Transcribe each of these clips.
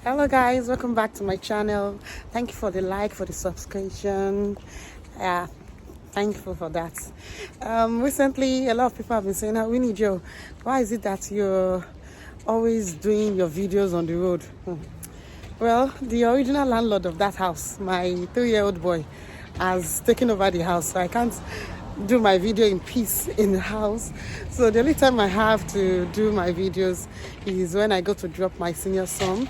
Hello guys, welcome back to my channel. Thank you for the like, for the subscription. Yeah, thankful for that. Recently a lot of people have been saying, Iamwinyjoe, why is it that you're always doing your videos on the road? Well, the original landlord of that house, my 3-year-old boy, has taken over the house, so I can't do my video in peace in the house. So the only time I have to do my videos is when I go to drop my senior son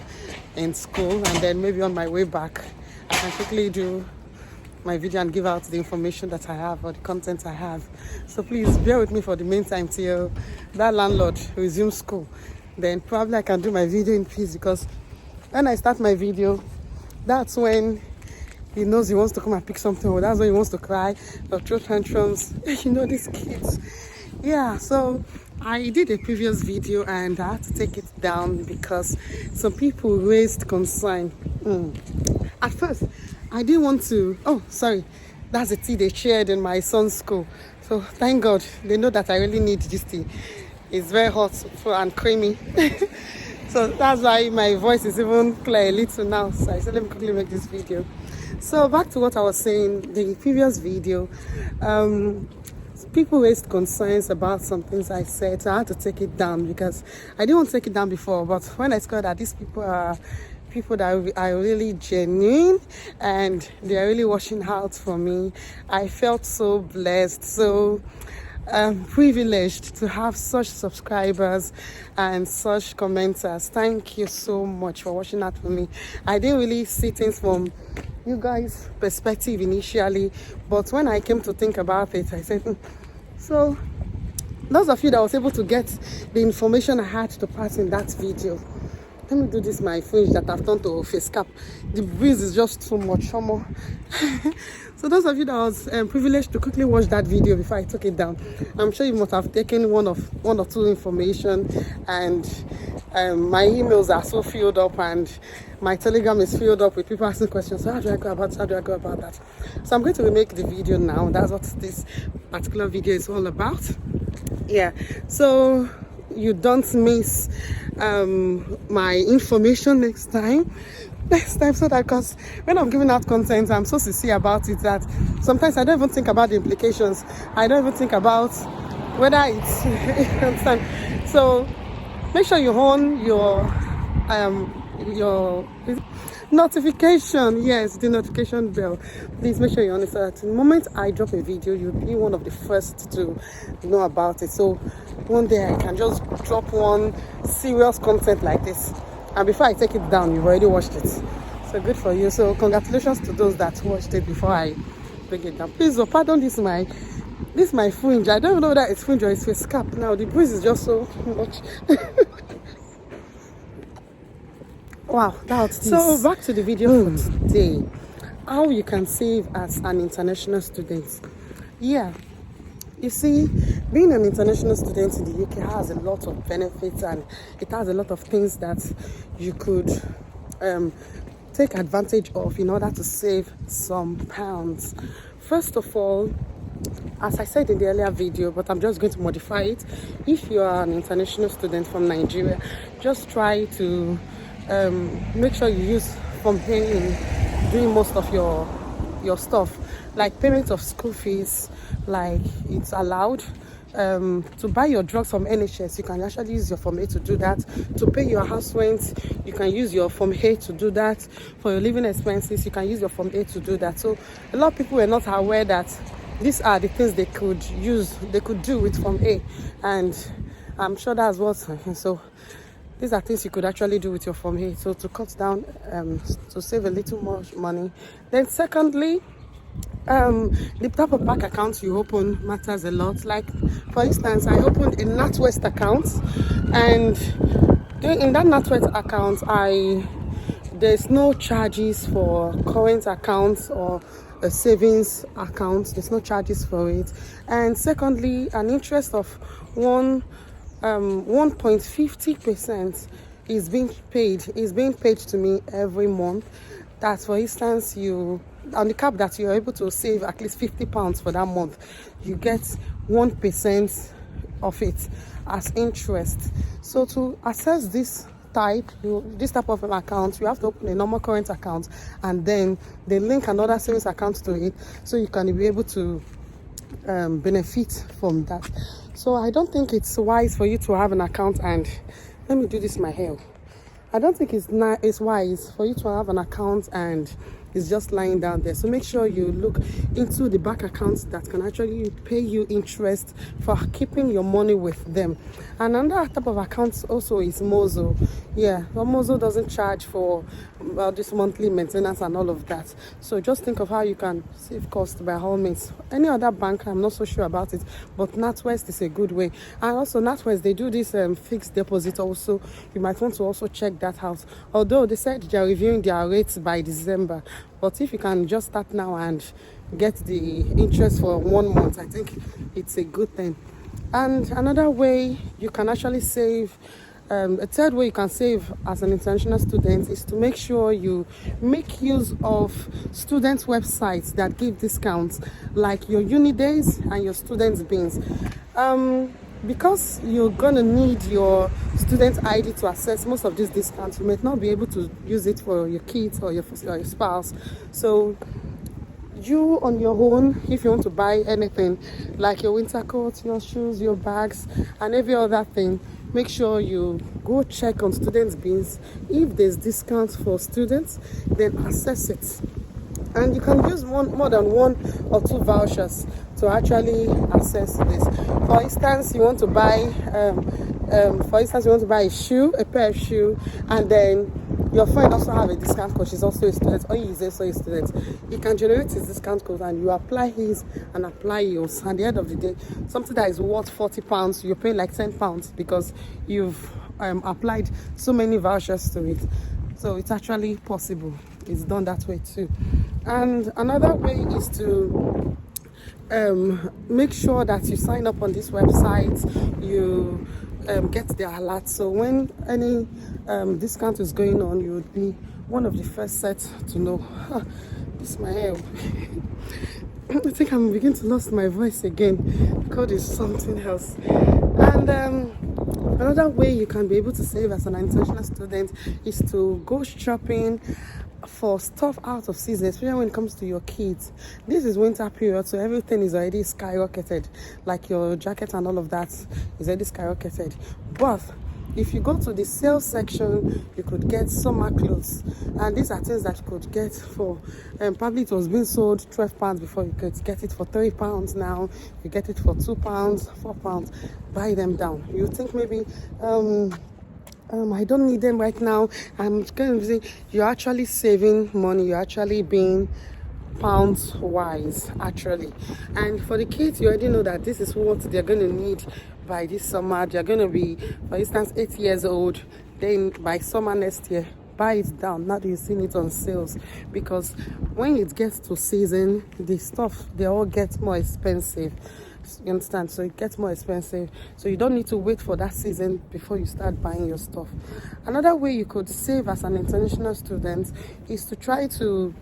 in school, and then maybe on my way back I can quickly do my video and give out the information that I have or the content I have. So please bear with me for the meantime till that landlord resumes school. Then probably I can do my video in peace, because when I start my video, that's when he knows he wants to come and pick something, or that's when he wants to cry or throw tantrums. You know, these kids. Yeah, so I did a previous video and I had to take it down because some people raised concern. At first, I didn't want to. Oh, sorry, that's the tea they shared in my son's school. So thank God they know that I really need this tea. It's very hot and creamy. So that's why my voice is even clear a little now. So I said, let me quickly make this video. So back to what I was saying, the previous video, people raised concerns about some things I said, so I had to take it down because I didn't want to take it down before. But when I discovered that these people are people that are really genuine and they are really watching out for me, I felt so blessed, so privileged to have such subscribers and such commenters. Thank you so much for watching out for me. I didn't really see things from you guys' perspective initially, but when I came to think about it, I said, so those of you that was able to get the information I had to pass in that video, let me do this my fringe that I've turned to a face cap. The breeze is just too much. So those of you that was privileged to quickly watch that video before I took it down, I'm sure you must have taken one or two information, and my emails are so filled up and my Telegram is filled up with people asking questions. So how do I go about that? So I'm going to remake the video now. That's what this particular video is all about. Yeah, so you don't miss my information next time, so that, because when I'm giving out content, I'm so sincere about it that sometimes I don't even think about the implications. I don't even think about whether it's you understand. So make sure you on your notification. Yes, the notification bell. Please make sure you're on it, so that the moment I drop a video, you'll be one of the first to know about it. So one day I can just drop one serious content like this, and before I take it down, you've already watched it. So good for you. So congratulations to those that watched it before I bring it down. Please, pardon this my fringe. I don't even know whether it's fringe or it's face cap. Now the breeze is just so much. Wow, that's this. So back to the video for today. How you can save as an international student. Yeah, you see, being an international student in the UK has a lot of benefits, and it has a lot of things that you could take advantage of in order to save some pounds. First of all, as I said in the earlier video, but I'm just going to modify it. If you are an international student from Nigeria, just try to make sure you use from here in doing most of your stuff, like payment of school fees. Like, it's allowed to buy your drugs from NHS. You can actually use your Form A to do that. To pay your house rent, you can use your Form A to do that. For your living expenses, you can use your Form A to do that. So a lot of people were not aware that these are the things they could do with Form A, and I'm sure that's what. So these are things you could actually do with your Form A, so to cut down, to save a little more money. Then secondly, the type of bank account you open matters a lot. Like, for instance, I opened a NatWest account, and in that NatWest account, there's no charges for current accounts or a savings account. There's no charges for it. And secondly, an interest of 1.50% is being paid to me every month. That's, for instance, on the cap that you're able to save at least £50 for that month, you get 1% of it as interest. So to access this type this type of account, you have to open a normal current account, and then they link another savings account to it, so you can be able to benefit from that. So I don't think it's wise for you to have an account and let me do this my hair. I don't think it's wise for you to have an account and it's just lying down there. So make sure you look into the bank accounts that can actually pay you interest for keeping your money with them. And another type of accounts also is Mozo. Yeah, but Mozo doesn't charge for this monthly maintenance and all of that. So just think of how you can save cost by all means. Any other bank, I'm not so sure about it, but NatWest is a good way. And also NatWest, they do this fixed deposit also. You might want to also check that out. Although they said they're reviewing their rates by December. But if you can just start now and get the interest for 1 month, I think it's a good thing. And another way you can actually save, a third way you can save as an international student is to make sure you make use of student websites that give discounts, like your uni days and your students beans. Because you're gonna need your student ID to access most of these discounts, you might not be able to use it for your kids or your spouse. So you on your own, if you want to buy anything like your winter coats, your shoes, your bags, and every other thing, make sure you go check on students' bins. If there's discounts for students, then access it. And you can use more than 1 or 2 vouchers to actually access this. For instance, you want to buy a shoe, a pair of shoes, and then your friend also have a discount code. She's also a student, or he is also a student. You can generate his discount code and you apply his and apply yours. At the end of the day, something that is worth £40, you're paying like £10 because you've applied so many vouchers to it. So it's actually possible. It's done that way too. And another way is to make sure that you sign up on this website. You get the alert, so when any discount is going on, you would be one of the first set to know. This is my hair. I think I'm beginning to lose my voice again. God is something else. And another way you can be able to save as an international student is to go shopping for stuff out of season, especially when it comes to your kids. This is winter period, so everything is already skyrocketed, like your jacket and all of that is already skyrocketed. But if you go to the sales section, you could get summer clothes, and these are things that you could get for probably it was being sold £12 before. You could get it for £3 now. You get it for £2, £4. Buy them down. You think maybe I don't need them right now. I'm going to say you're actually saving money. You're actually being pounds wise actually. And for the kids, you already know that this is what they're going to need by this summer. They're going to be, for instance, 8 years old. Then by summer next year, buy it down. Now that you've seen it on sales, because when it gets to season, the stuff, they all get more expensive. You understand? So it gets more expensive, so you don't need to wait for that season before you start buying your stuff. Another way you could save as an international student is to try to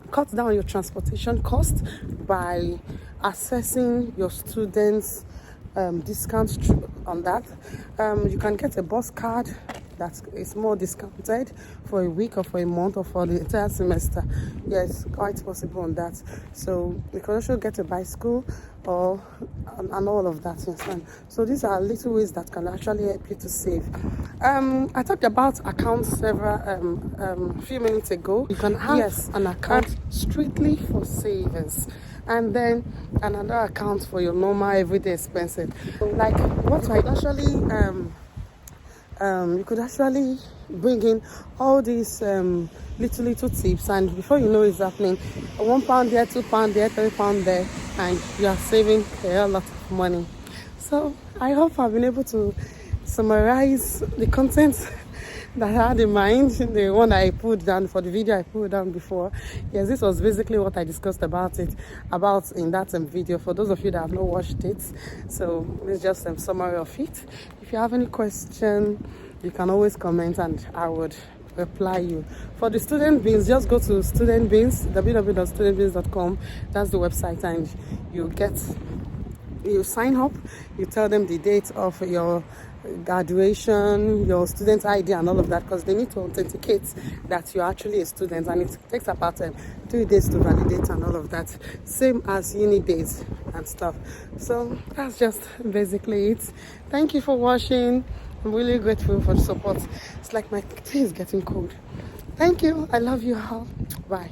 cut down your transportation cost by accessing your students' discounts on that. You can get a bus card that is more discounted for a week or for a month or for the entire semester. Yes, quite possible on that. So you can also get a bicycle or and all of that. Yes. So these are little ways that can actually help you to save. I talked about accounts several few minutes ago. You can have an account strictly for savings, and then another account for your normal everyday expenses. Like what I actually you could actually bring in all these little tips, and before you know it's happening, £1 there, £2 there, £3 there, and you are saving a lot of money. So I hope I've been able to summarize the content that I had in mind, the one I put down for the video I put down before. Yes, this was basically what I discussed about in that video, for those of you that have not watched it. So it's just a summary of it. If you have any question, you can always comment and I would reply you. For the student beans, just go to student beans, www.studentbeans.com. that's the website, and you sign up. You tell them the date of your graduation, your student ID and all of that, because they need to authenticate that you're actually a student, and it takes about 3 days to validate and all of that, same as uni days and stuff. So that's just basically it. Thank you for watching. I'm really grateful for the support. It's like my tea is getting cold. Thank you. I love you all. Bye.